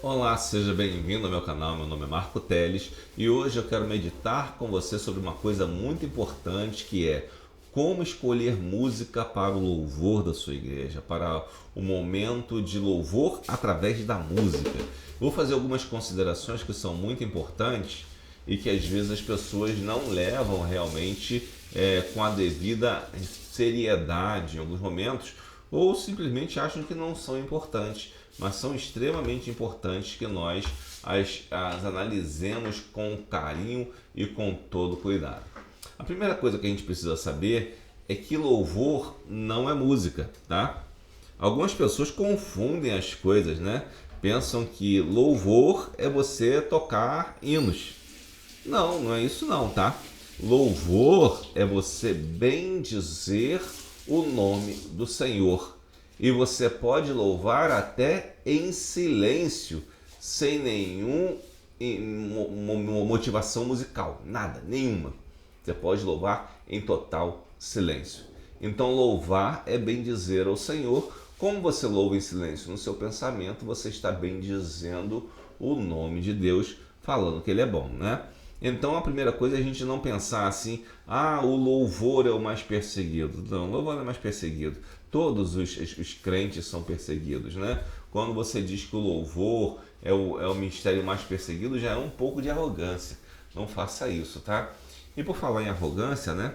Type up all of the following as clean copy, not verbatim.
Olá, seja bem-vindo ao meu canal. Meu nome é Marco Teles e hoje eu quero meditar com você sobre uma coisa muito importante, que é como escolher música para o louvor da sua igreja, para o momento de louvor através da música. Vou fazer algumas considerações que são muito importantes e que às vezes as pessoas não levam realmente com a devida seriedade em alguns momentos, ou simplesmente acham que não são importantes, mas são extremamente importantes que nós as analisemos com carinho e com todo cuidado. A primeira coisa que a gente precisa saber é que louvor não é música, tá? Algumas pessoas confundem as coisas, né? Pensam que louvor é você tocar hinos. Não, não é isso não, tá? Louvor é você bendizer o nome do Senhor. E você pode louvar até em silêncio, sem nenhuma motivação musical, nada, nenhuma. Você pode louvar em total silêncio. Então louvar é bendizer ao Senhor. Como você louva em silêncio no seu pensamento, você está bendizendo o nome de Deus, falando que Ele é bom, né? Então a primeira coisa é a gente não pensar assim, o louvor é o mais perseguido. Não, o louvor não é mais perseguido. Todos os crentes são perseguidos, né? Quando você diz que o louvor é o ministério mais perseguido, já é um pouco de arrogância. Não faça isso, tá? E por falar em arrogância, né?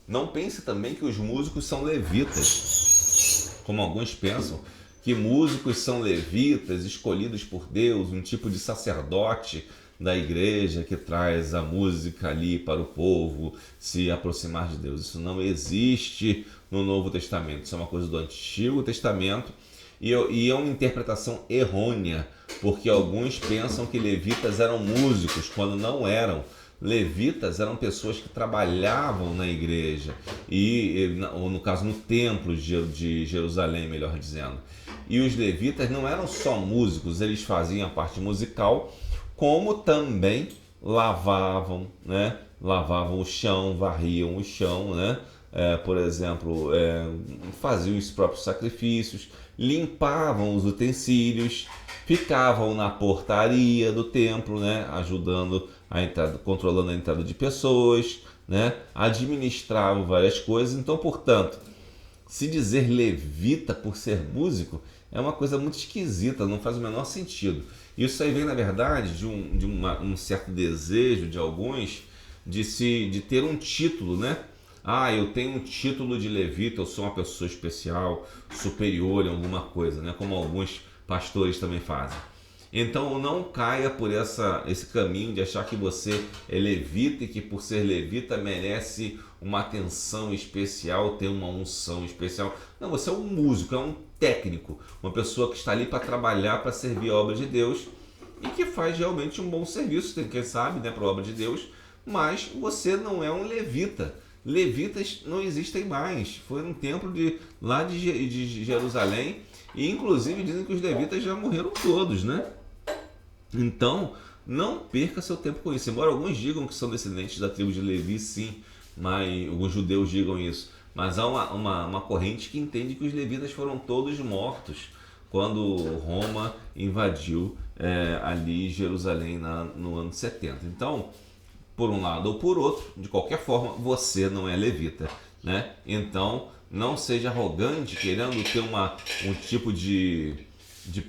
Não pense também que os músicos são levitas, como alguns pensam, que músicos são levitas, escolhidos por Deus, um tipo de sacerdote da igreja que traz a música ali para o povo se aproximar de Deus. Isso não existe no Novo Testamento, isso é uma coisa do Antigo Testamento e é uma interpretação errônea, porque alguns pensam que levitas eram músicos, quando não eram. Levitas eram pessoas que trabalhavam na igreja, ou no caso no templo de Jerusalém, melhor dizendo. E os levitas não eram só músicos, eles faziam a parte musical, como também lavavam, né? Lavavam o chão, varriam o chão, né? Por exemplo, faziam os próprios sacrifícios, limpavam os utensílios, ficavam na portaria do templo, né? Ajudando a entrada, controlando a entrada de pessoas, né? Administravam várias coisas. Então, portanto, se dizer levita por ser músico é uma coisa muito esquisita, não faz o menor sentido. Isso aí vem, na verdade, de um certo desejo de alguns de ter um título, né? Eu tenho um título de levita, eu sou uma pessoa especial, superior em alguma coisa, né? Como alguns pastores também fazem. Então não caia por esse caminho de achar que você é levita e que por ser levita merece uma atenção especial, ter uma unção especial. Não, você é um músico, é um técnico, uma pessoa que está ali para trabalhar, para servir a obra de Deus e que faz realmente um bom serviço, quem sabe, né, para a obra de Deus, mas você não é um levita. Levitas não existem mais. Foi um templo lá de Jerusalém e inclusive dizem que os levitas já morreram todos, né? Então, não perca seu tempo com isso. Embora alguns digam que são descendentes da tribo de Levi, sim, mas alguns judeus digam isso. Mas há uma corrente que entende que os levitas foram todos mortos quando Roma invadiu ali Jerusalém no ano 70. Então, por um lado ou por outro, de qualquer forma, você não é levita, né? Então, não seja arrogante querendo ter um tipo de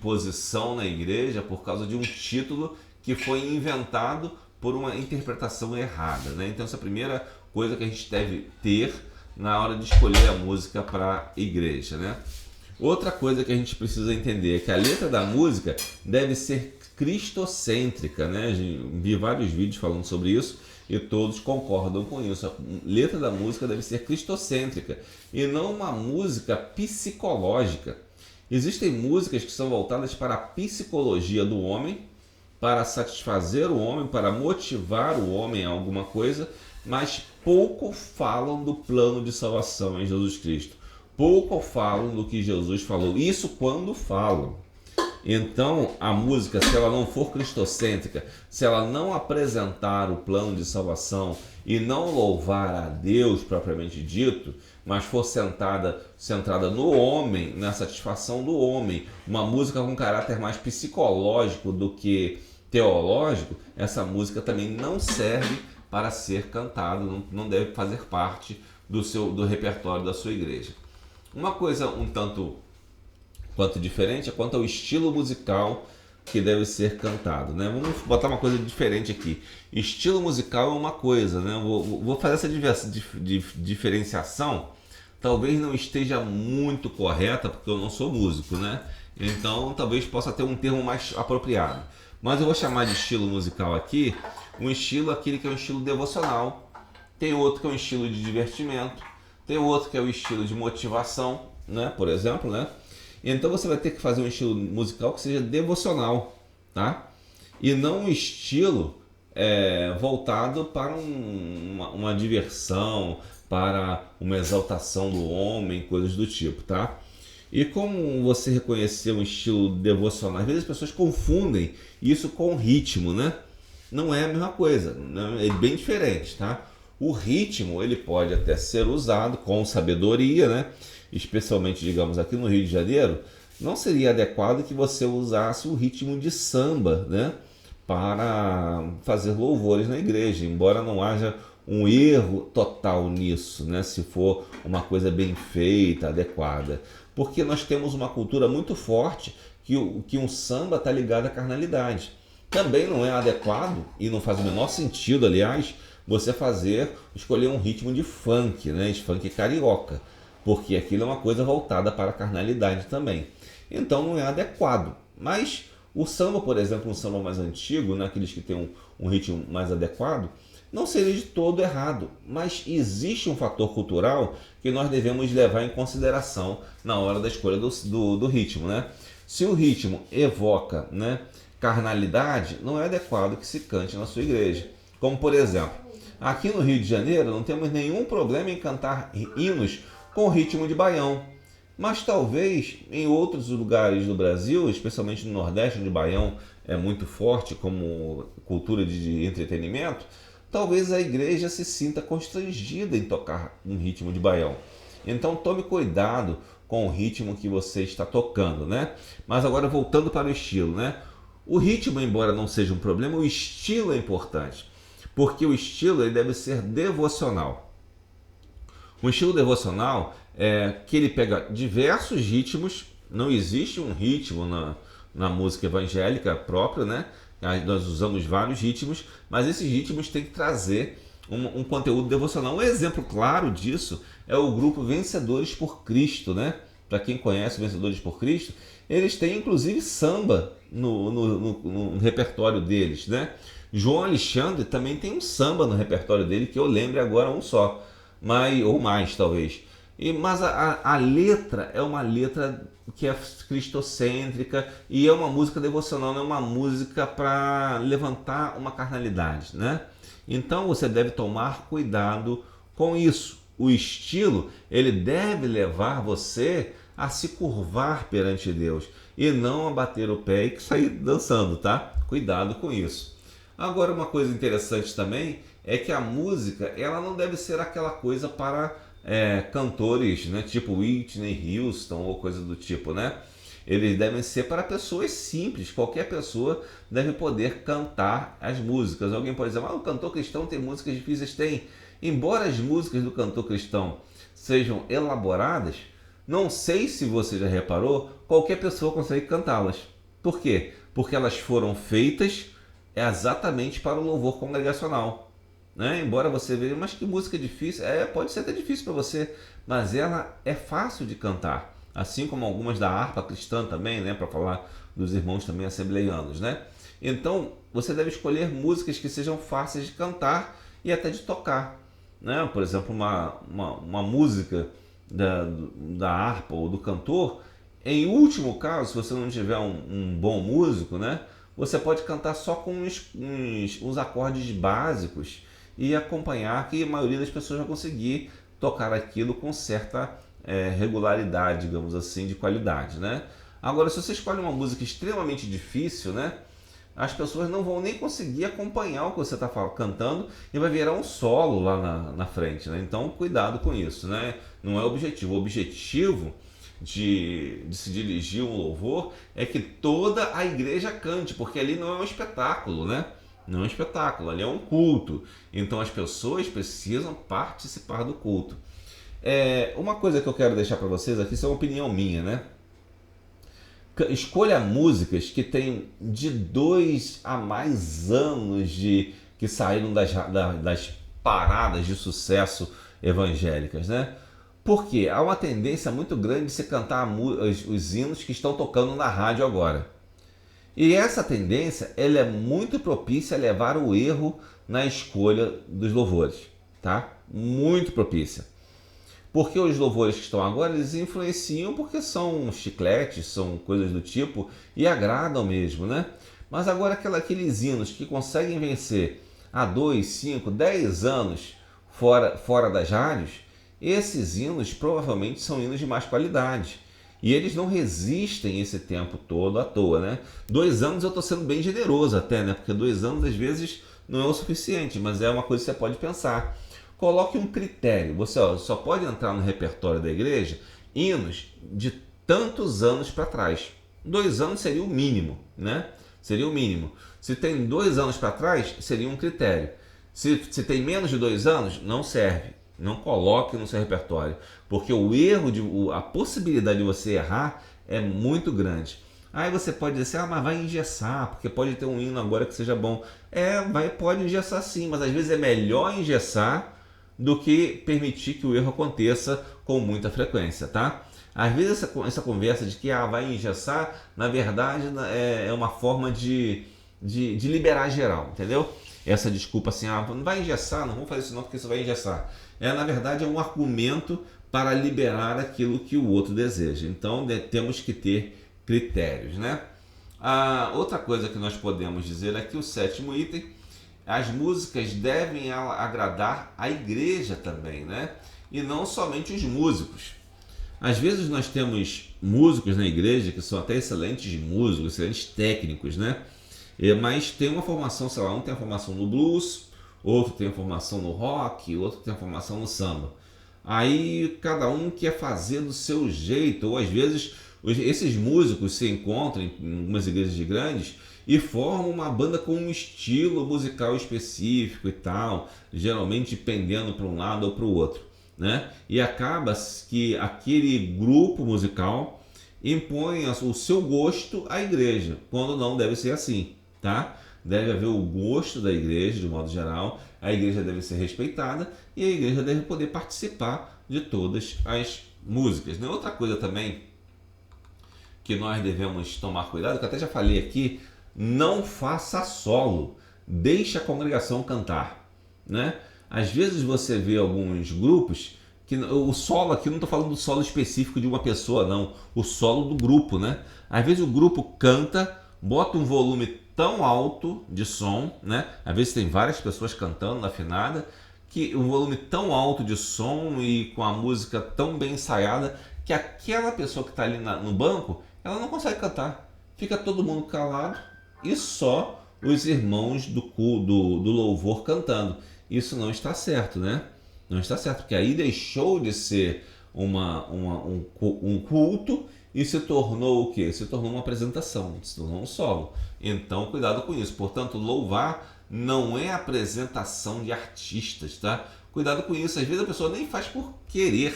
posição na igreja por causa de um título que foi inventado por uma interpretação errada, né? Então essa é a primeira coisa que a gente deve ter na hora de escolher a música para a igreja, né? Outra coisa que a gente precisa entender é que a letra da música deve ser cristocêntrica, né? Vi vários vídeos falando sobre isso e todos concordam com isso. A letra da música deve ser cristocêntrica e não uma música psicológica. Existem músicas que são voltadas para a psicologia do homem, para satisfazer o homem, para motivar o homem a alguma coisa, mas pouco falam do plano de salvação em Jesus Cristo. Pouco falam do que Jesus falou. Isso quando falam. Então, a música, se ela não for cristocêntrica, se ela não apresentar o plano de salvação e não louvar a Deus propriamente dito, mas for centrada no homem, na satisfação do homem, uma música com caráter mais psicológico do que teológico, essa música também não serve para ser cantada, não deve fazer parte do repertório da sua igreja. Uma coisa um tanto quanto diferente é quanto ao estilo musical que deve ser cantado, né? Vamos botar uma coisa diferente aqui. Estilo musical é uma coisa, né? Vou fazer essa diferenciação. Talvez não esteja muito correta, porque eu não sou músico, né? Então talvez possa ter um termo mais apropriado. Mas eu vou chamar de estilo musical aqui um estilo, aquele que é um estilo devocional. Tem outro que é um estilo de divertimento. Tem outro que é o estilo de motivação, né? Por exemplo, né? Então você vai ter que fazer um estilo musical que seja devocional, tá? E não um estilo voltado para uma diversão, para uma exaltação do homem, coisas do tipo, tá? E como você reconhecer um estilo devocional? Às vezes as pessoas confundem isso com ritmo, né? Não é a mesma coisa, né? É bem diferente, tá? O ritmo, ele pode até ser usado com sabedoria, né? Especialmente, digamos, aqui no Rio de Janeiro, não seria adequado que você usasse o ritmo de samba, né, para fazer louvores na igreja, embora não haja um erro total nisso, né, se for uma coisa bem feita, adequada. Porque nós temos uma cultura muito forte que um samba está ligado à carnalidade. Também não é adequado, e não faz o menor sentido, aliás, você escolher um ritmo de funk, né, de funk carioca, porque aquilo é uma coisa voltada para a carnalidade também. Então não é adequado. Mas o samba, por exemplo, um samba mais antigo, né, aqueles que têm um ritmo mais adequado, não seria de todo errado. Mas existe um fator cultural que nós devemos levar em consideração na hora da escolha do ritmo, né? Se o ritmo evoca, né, carnalidade, não é adequado que se cante na sua igreja. Como, por exemplo, aqui no Rio de Janeiro não temos nenhum problema em cantar hinos com ritmo de baião. Mas talvez em outros lugares do Brasil, especialmente no Nordeste, onde o baião é muito forte como cultura de entretenimento, talvez a igreja se sinta constrangida em tocar um ritmo de baião. Então tome cuidado com o ritmo que você está tocando, né? Mas agora voltando para o estilo, né? O ritmo, embora não seja um problema, o estilo é importante, porque o estilo ele deve ser devocional. Um estilo devocional é que ele pega diversos ritmos, não existe um ritmo na música evangélica própria, né? Nós usamos vários ritmos, mas esses ritmos têm que trazer um conteúdo devocional. Um exemplo claro disso é o grupo Vencedores por Cristo, né? Para quem conhece Vencedores por Cristo, eles têm inclusive samba no repertório deles, né? João Alexandre também tem um samba no repertório dele, que eu lembre agora um só, ou mais talvez. Mas a letra é uma letra que é cristocêntrica e é uma música devocional, não é uma música para levantar uma carnalidade, né? Então você deve tomar cuidado com isso. O estilo, ele deve levar você a se curvar perante Deus e não a bater o pé e sair dançando, tá? Cuidado com isso. Agora, uma coisa interessante também é que a música, ela não deve ser aquela coisa para cantores, né, tipo Whitney Houston ou coisa do tipo, né? Eles devem ser para pessoas simples, qualquer pessoa deve poder cantar as músicas. Alguém pode dizer, o cantor cristão tem músicas difíceis? Tem. Embora as músicas do cantor cristão sejam elaboradas, não sei se você já reparou, qualquer pessoa consegue cantá-las. Por quê? Porque elas foram feitas exatamente para o louvor congregacional. Né? Embora você veja, mas que música difícil, pode ser até difícil para você, mas ela é fácil de cantar, assim como algumas da harpa cristã também, né? Para falar dos irmãos também assembleianos, né? Então você deve escolher músicas que sejam fáceis de cantar e até de tocar, né? Por exemplo, uma música da harpa ou do cantor, em último caso, se você não tiver um bom músico, né? Você pode cantar só com uns acordes básicos e acompanhar, que a maioria das pessoas vai conseguir tocar aquilo com certa regularidade, digamos assim, de qualidade, né? Agora, se você escolhe uma música extremamente difícil, né? As pessoas não vão nem conseguir acompanhar o que você está cantando e vai virar um solo lá na frente, né? Então, cuidado com isso, né? Não é o objetivo. O objetivo de se dirigir um louvor é que toda a igreja cante, porque ali não é um espetáculo, né? Não é um espetáculo, ali é um culto. Então, as pessoas precisam participar do culto. Uma coisa que eu quero deixar para vocês aqui, isso é uma opinião minha, né? Escolha músicas que têm de 2 a mais anos que saíram das paradas de sucesso evangélicas, né? Porque há uma tendência muito grande de se cantar os hinos que estão tocando na rádio agora. E essa tendência ela é muito propícia a levar o erro na escolha dos louvores, tá? Muito propícia. Porque os louvores que estão agora, eles influenciam porque são chicletes, são coisas do tipo, e agradam mesmo, né? Mas agora aqueles hinos que conseguem vencer há 2, 5, 10 anos fora das rádios, esses hinos provavelmente são hinos de mais qualidade. E eles não resistem esse tempo todo à toa, né? 2 anos eu estou sendo bem generoso até, né? Porque 2 anos às vezes não é o suficiente, mas é uma coisa que você pode pensar. Coloque um critério. Você só pode entrar no repertório da igreja hinos de tantos anos para trás. 2 anos seria o mínimo, né? Seria o mínimo. Se tem 2 anos para trás, seria um critério. Se tem menos de 2 anos, não serve. Não coloque no seu repertório, porque a possibilidade de você errar é muito grande. Aí você pode dizer assim, mas vai engessar, porque pode ter um hino agora que seja bom. Pode engessar sim, mas às vezes é melhor engessar do que permitir que o erro aconteça com muita frequência, tá? Às vezes essa conversa de que vai engessar, na verdade é uma forma de liberar geral, entendeu? Essa desculpa assim, não vai engessar, não vamos fazer isso não porque isso vai engessar. Na verdade é um argumento para liberar aquilo que o outro deseja. Então temos que ter critérios, né? Outra coisa que nós podemos dizer aqui, o 7º item, as músicas devem agradar a igreja também, né? E não somente os músicos. Às vezes nós temos músicos na igreja que são até excelentes músicos, excelentes técnicos, né? Mas tem uma formação, sei lá, um tem a formação no blues, outro tem a formação no rock, outro tem a formação no samba. Aí cada um quer fazer do seu jeito, ou às vezes esses músicos se encontram em algumas igrejas grandes e formam uma banda com um estilo musical específico e tal, geralmente pendendo para um lado ou para o outro, né? E acaba que aquele grupo musical impõe o seu gosto à igreja, quando não deve ser assim, tá? Deve haver o gosto da igreja, de modo geral, a igreja deve ser respeitada e a igreja deve poder participar de todas as músicas, né? Outra coisa também que nós devemos tomar cuidado, que eu até já falei aqui, não faça solo, deixe a congregação cantar, né? Às vezes você vê alguns grupos que o solo aqui, não estou falando do solo específico de uma pessoa, não, o solo do grupo, né? Às vezes o grupo canta, bota um volume tão alto de som, né? Às vezes tem várias pessoas cantando na afinada, que um volume tão alto de som e com a música tão bem ensaiada que aquela pessoa que está ali no banco, ela não consegue cantar. Fica todo mundo calado e só os irmãos do louvor cantando. Isso não está certo, né? Não está certo, porque aí deixou de ser um culto e se tornou o quê? Se tornou uma apresentação, se tornou um solo. Então, cuidado com isso. Portanto, louvar não é apresentação de artistas, tá? Cuidado com isso. Às vezes a pessoa nem faz por querer,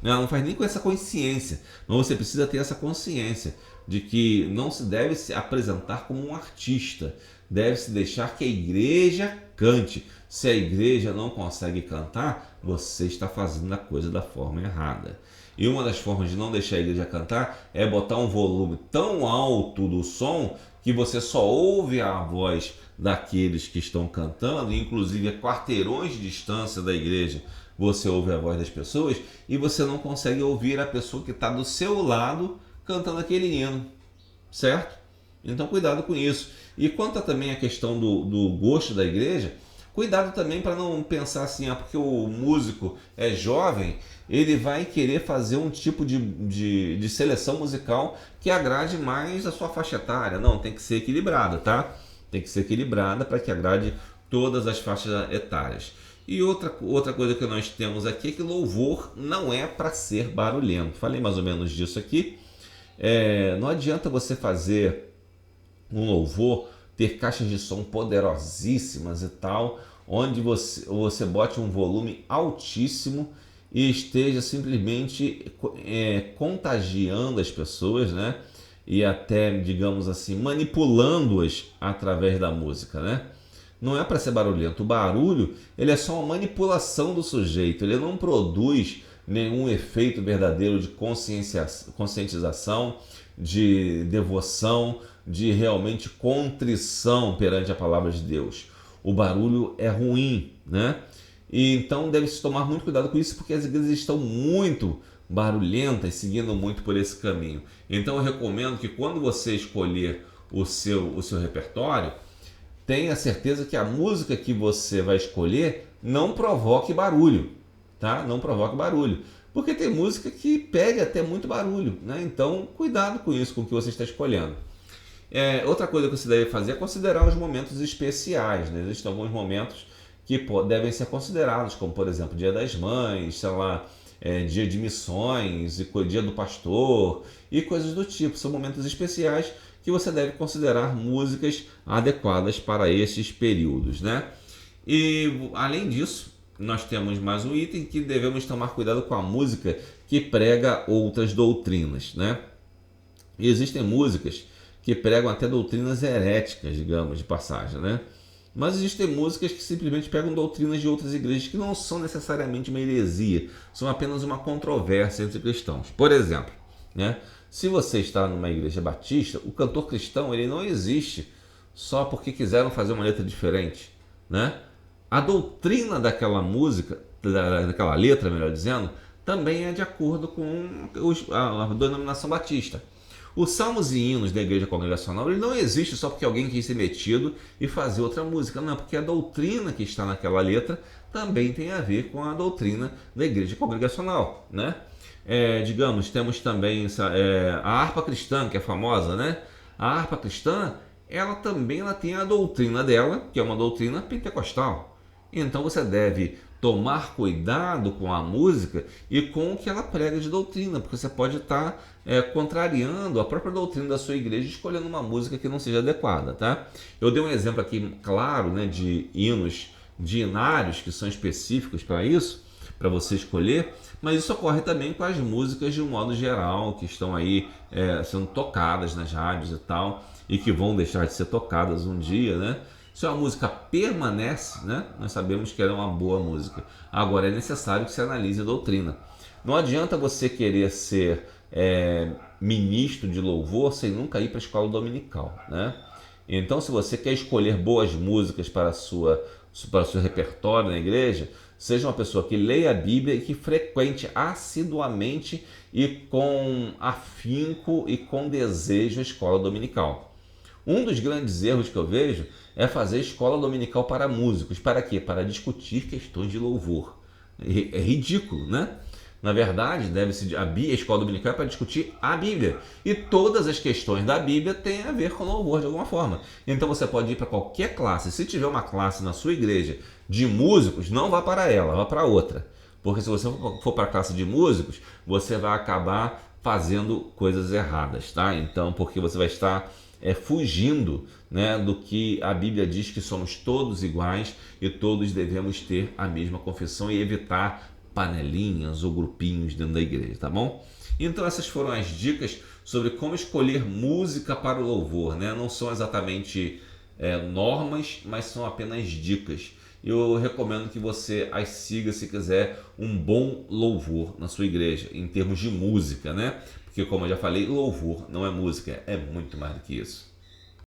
né? Ela não faz nem com essa consciência. Mas você precisa ter essa consciência de que não se deve se apresentar como um artista. Deve-se deixar que a igreja cante. Se a igreja não consegue cantar, você está fazendo a coisa da forma errada. E uma das formas de não deixar a igreja cantar é botar um volume tão alto do som que você só ouve a voz daqueles que estão cantando, inclusive a quarteirões de distância da igreja, você ouve a voz das pessoas e você não consegue ouvir a pessoa que está do seu lado cantando aquele hino, certo? Então cuidado com isso. E quanto a também a questão do gosto da igreja, Cuidado também para não pensar assim, porque o músico é jovem, ele vai querer fazer um tipo de seleção musical que agrade mais a sua faixa etária. Não, tem que ser equilibrada, tá? Tem que ser equilibrada para que agrade todas as faixas etárias. E outra coisa que nós temos aqui é que louvor não é para ser barulhento. Falei mais ou menos disso aqui. Não adianta você fazer um louvor, ter caixas de som poderosíssimas e tal, onde você bote um volume altíssimo e esteja simplesmente contagiando as pessoas, né? E até, digamos assim, manipulando-as através da música, né? Não é para ser barulhento. O barulho, ele é só uma manipulação do sujeito. Ele não produz nenhum efeito verdadeiro de conscientização, de devoção, de realmente contrição perante a palavra de Deus. O barulho é ruim, né? E então deve-se tomar muito cuidado com isso, porque as igrejas estão muito barulhentas, seguindo muito por esse caminho. Então eu recomendo que quando você escolher o seu repertório, tenha certeza que a música que você vai escolher não provoque barulho, tá? Não provoque barulho. Porque tem música que pede até muito barulho, né? Então, cuidado com isso, com o que você está escolhendo. Outra coisa que você deve fazer é considerar os momentos especiais, né? Existem alguns momentos que devem ser considerados, como, por exemplo, Dia das Mães, sei lá, Dia de Missões, Dia do Pastor e coisas do tipo. São momentos especiais que você deve considerar músicas adequadas para esses períodos, né? E, além disso, nós temos mais um item que devemos tomar cuidado com a música que prega outras doutrinas, né? E existem músicas que pregam até doutrinas heréticas, digamos, de passagem, né? Mas existem músicas que simplesmente pegam doutrinas de outras igrejas que não são necessariamente uma heresia, são apenas uma controvérsia entre cristãos. Por exemplo, né? Se você está numa igreja batista, o cantor cristão ele não existe só porque quiseram fazer uma letra diferente, né? A doutrina daquela música, daquela letra, melhor dizendo, também é de acordo com a denominação batista. Os salmos e hinos da igreja congregacional ele não existe só porque alguém quis ser metido e fazer outra música, não, porque a doutrina que está naquela letra também tem a ver com a doutrina da igreja congregacional, né? Digamos, temos também a harpa cristã, que é famosa, né? A harpa cristã, ela tem a doutrina dela, que é uma doutrina pentecostal. Então você deve tomar cuidado com a música e com o que ela prega de doutrina, porque você pode estar contrariando a própria doutrina da sua igreja, escolhendo uma música que não seja adequada, tá? Eu dei um exemplo aqui, claro, né, de hinos, de hinários que são específicos para isso, para você escolher, mas isso ocorre também com as músicas de um modo geral, que estão aí sendo tocadas nas rádios e tal, e que vão deixar de ser tocadas um dia, né? Se a música permanece, né, nós sabemos que ela é uma boa música. Agora é necessário que se analise a doutrina. Não adianta você querer ser ministro de louvor sem nunca ir para a escola dominical, né? Então, se você quer escolher boas músicas para o seu repertório na igreja, seja uma pessoa que leia a Bíblia e que frequente assiduamente e com afinco e com desejo a escola dominical. Um dos grandes erros que eu vejo é fazer escola dominical para músicos. Para quê? Para discutir questões de louvor. É ridículo, né? Na verdade, a escola dominical é para discutir a Bíblia. E todas as questões da Bíblia têm a ver com louvor de alguma forma. Então você pode ir para qualquer classe. Se tiver uma classe na sua igreja de músicos, não vá para ela, vá para outra. Porque se você for para a classe de músicos, você vai acabar fazendo coisas erradas, tá? Então, porque você vai estar fugindo, né, do que a Bíblia diz que somos todos iguais e todos devemos ter a mesma confissão e evitar panelinhas ou grupinhos dentro da igreja, tá bom? Então essas foram as dicas sobre como escolher música para o louvor, né? Não são exatamente normas, mas são apenas dicas. Eu recomendo que você as siga se quiser um bom louvor na sua igreja, em termos de música, né? Porque, como eu já falei, louvor não é música, é muito mais do que isso.